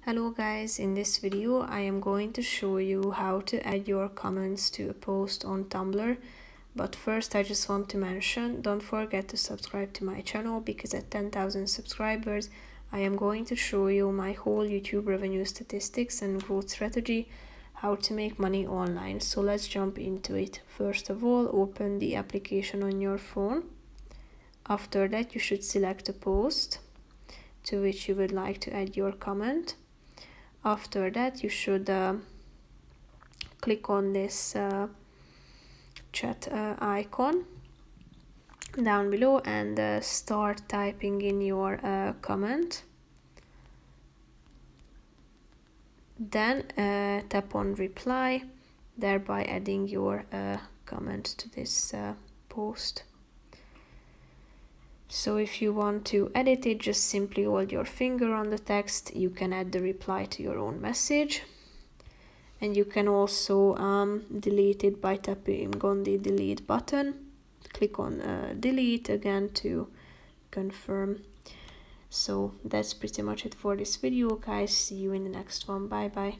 Hello guys, in this video I am going to show you how to add your comments to a post on Tumblr. But first I just want to mention, don't forget to subscribe to my channel because at 10,000 subscribers I am going to show you my whole YouTube revenue statistics and growth strategy, how to make money online. So let's jump into it. First of all, open the application on your phone. After that you should select a post to which you would like to add your comment. After that you should click on this chat icon down below and start typing in your comment. Then tap on reply, thereby adding your comment to this post. So if you want to edit it, just simply hold your finger on the text. You can add the reply to your own message. And you can also delete it by tapping on the delete button. Click on delete again to confirm. So that's pretty much it for this video, guys. See you in the next one. Bye bye.